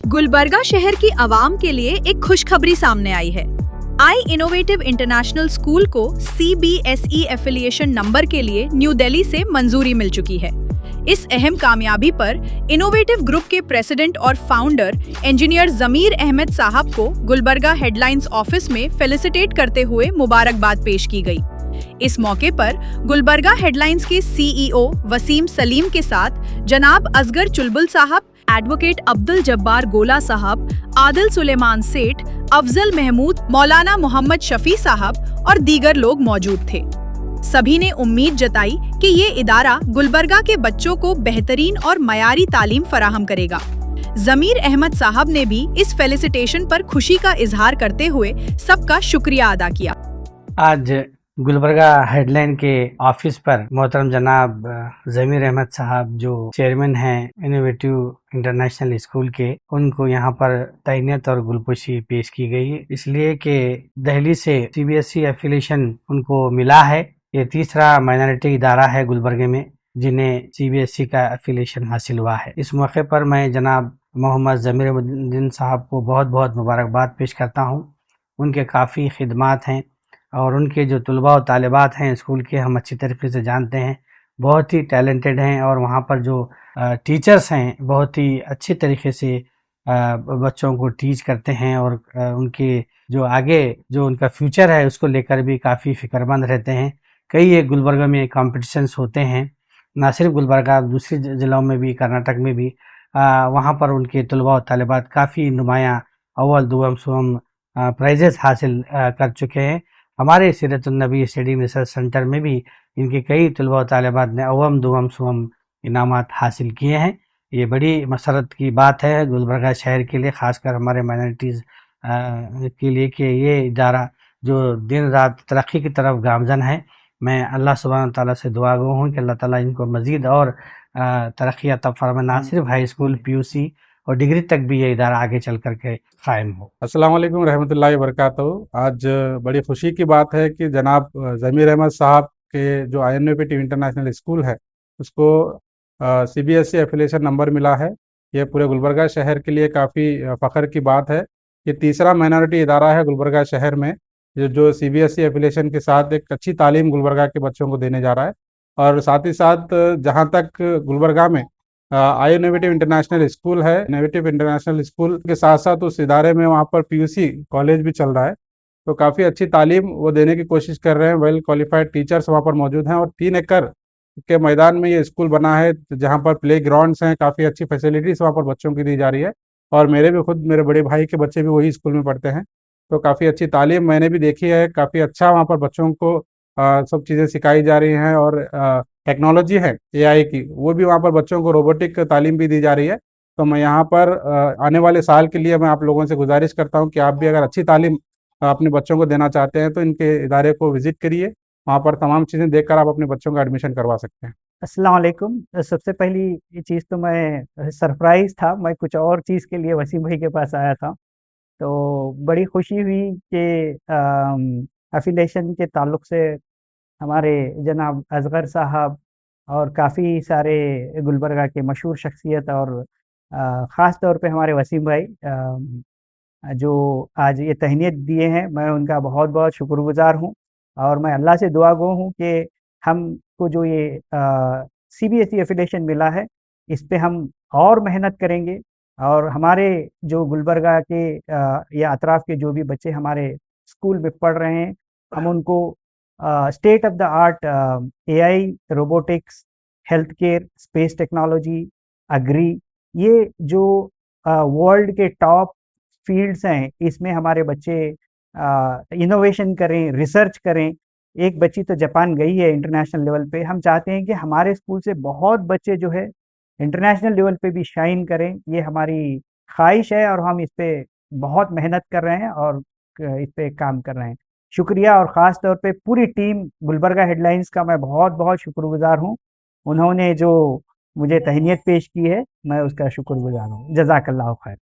गुलबर्गा शहर की आवाम के लिए एक खुशखबरी सामने आई है। आई इनोवेटिव इंटरनेशनल स्कूल को CBSE एफिलिएशन नंबर के लिए न्यू दिल्ली से मंजूरी मिल चुकी है। इस अहम कामयाबी पर इनोवेटिव ग्रुप के प्रेसिडेंट और फाउंडर इंजीनियर जमीर अहमद साहब को गुलबर्गा हेडलाइंस ऑफिस में फेलिसिटेट करते हुए मुबारकबाद पेश की गई। इस मौके पर गुलबर्गा हेडलाइंस के CEO वसीम सलीम के साथ जनाब असगर चुलबुल साहब, एडवोकेट अब्दुल जब्बार गोला साहब, आदिल सुलेमान सेठ, अफजल महमूद, मौलाना मोहम्मद शफी साहब और दीगर लोग मौजूद थे। सभी ने उम्मीद जताई कि ये इदारा गुलबर्गा के बच्चों को बेहतरीन और मयारी तालीम फराहम करेगा। जमीर अहमद साहब ने भी इस फेलिसिटेशन पर खुशी का इजहार करते हुए सबका शुक्रिया अदा किया। आज गुलबर्गा हेडलाइन के ऑफिस पर मोहतरम जनाब जमीर अहमद साहब जो चेयरमैन हैं इनोवेटिव इंटरनेशनल स्कूल के, उनको यहाँ पर तैनियत और गुलपोशी पेश की गई है, इसलिए कि दिल्ली से CBSE एफिलिएशन उनको मिला है। ये तीसरा माइनॉरिटी इदारा है गुलबर्गे में जिन्हें CBSE का एफिलिएशन हासिल हुआ है। इस मौके पर मैं जनाब मोहम्मद जमीर उद्दीन साहब को बहुत बहुत मुबारकबाद पेश करता हूँ। उनके काफ़ी खिदमात हैं और उनके जो तलबा और तालिबात हैं स्कूल के, हम अच्छी तरीके से जानते हैं, बहुत ही टैलेंटेड हैं और वहाँ पर जो टीचर्स हैं बहुत ही अच्छी तरीके से बच्चों को टीच करते हैं और उनके जो आगे जो उनका फ्यूचर है उसको लेकर भी काफ़ी फ़िक्रमंद रहते हैं। कई एक गुलबर्गा में कॉम्पिटिशन्स होते हैं, ना सिर्फ गुलबर्गा, दूसरे ज़िलों में भी, कर्नाटक में भी, वहाँ पर उनके तलबा और तालिबात काफ़ी नुमायाँ अव्वल दुआम सुअम प्राइजेस हासिल कर चुके हैं। हमारे सीरतुन्नबी स्टडी रिसर्च सेंटर में भी इनके कई तलबा और तालिबात ने अव्वम दुआम सुअम इनामात हासिल किए हैं। ये बड़ी मसरत की बात है गुलबर्गा शहर के लिए, ख़ासकर हमारे माइनॉरिटीज़ के लिए कि ये इदारा जो दिन रात तरक्की की तरफ गामज़न है। मैं अल्लाह सुब्हानहू तआला से दुआ गो हूँ कि अल्लाह ताला इनको मज़ीद और तरक्की अता फरमाए, ना सिर्फ हाई स्कूल, PUC और डिग्री तक भी ये इदारा आगे चल कर के कायम हो। अस्सलाम वालेकुम रहमतुल्लाहि व बरकातहू। आज बड़ी खुशी की बात है कि जनाब जमीर अहमद साहब के जो इनोवेटिव इंटरनेशनल स्कूल है उसको CBSE एफिलिएशन नंबर मिला है। ये पूरे गुलबर्गा शहर के लिए काफ़ी फ़ख्र की बात है। ये तीसरा माइनॉरिटी इदारा है गुलबर्गा शहर में जो CBSE एफिलिएशन के साथ एक अच्छी तालीम गुलबर्गा के बच्चों को देने जा रहा है। और साथ ही साथ जहाँ तक गुलबर्गा में आई इनोवेटिव इंटरनेशनल स्कूल है, इनोवेटिव इंटरनेशनल स्कूल के साथ साथ उस इदारे में वहाँ पर PUC कॉलेज भी चल रहा है, तो काफ़ी अच्छी तालीम वो देने की कोशिश कर रहे हैं। वेल क्वालिफाइड टीचर्स वहाँ पर मौजूद हैं और 3 एकड़ के मैदान में ये स्कूल बना है जहाँ पर प्ले ग्राउंड्स हैं, काफ़ी अच्छी फैसिलिटीज़ वहाँ पर बच्चों की दी जा रही है। और मेरे बड़े भाई के बच्चे भी वही स्कूल में पढ़ते हैं, तो काफ़ी अच्छी तालीम मैंने भी देखी है। काफ़ी अच्छा वहाँ पर बच्चों को सब चीज़ें सिखाई जा रही हैं और टेक्नोलॉजी है AI की, वो भी वहाँ पर बच्चों को रोबोटिक तालीम भी दी जा रही है। तो मैं यहाँ पर आने वाले साल के लिए मैं आप लोगों से गुजारिश करता हूँ कि आप भी अगर अच्छी तालीम अपने बच्चों को देना चाहते हैं तो इनके इदारे को विज़िट करिए, वहाँ पर तमाम चीज़ें देखकर आप अपने बच्चों का एडमिशन करवा सकते हैं। अस्सलाम वालेकुम। सबसे पहली ये चीज़ तो मैं सरप्राइज़ था, मैं कुछ और चीज़ के लिए वसीम भाई के पास आया था। तो बड़ी खुशी हुई कि एफ़िलिएशन के ताल्लुक से हमारे जनाब असगर साहब और काफ़ी सारे गुलबर्गा के मशहूर शख्सियत और ख़ास तौर पे हमारे वसीम भाई जो आज ये तहनीत दिए हैं, मैं उनका बहुत-बहुत शुक्रगुज़ार हूँ। और मैं अल्लाह से दुआ गो हूँ कि हमको जो ये CBSE एफ़िलिएशन मिला है, इस पे हम और मेहनत करेंगे और हमारे जो गुलबर्गा के या अतराफ़ के जो भी बच्चे हमारे स्कूल में पढ़ रहे हैं, हम उनको state of the art AI, robotics, health care, space technology, agri, ये जो वर्ल्ड के टॉप फ़ील्ड्स हैं, इसमें हमारे बच्चे इनोवेशन करें, रिसर्च करें। एक बच्ची तो जापान गई है इंटरनेशनल लेवल पे, हम चाहते हैं कि हमारे स्कूल से बहुत बच्चे जो है इंटरनेशनल लेवल पे भी शाइन करें, ये हमारी ख़्वाहिश है और हम इस पे बहुत मेहनत कर रहे हैं और इस पे काम कर रहे हैं। शुक्रिया। और ख़ास तौर पे पूरी टीम गुलबर्गा हेडलाइंस का मैं बहुत-बहुत शुक्रगुज़ार हूँ। उन्होंने जो मुझे तहनीत पेश की है, मैं उसका शुक्रगुज़ार हूँ। जज़ाकल्लाहु खैर।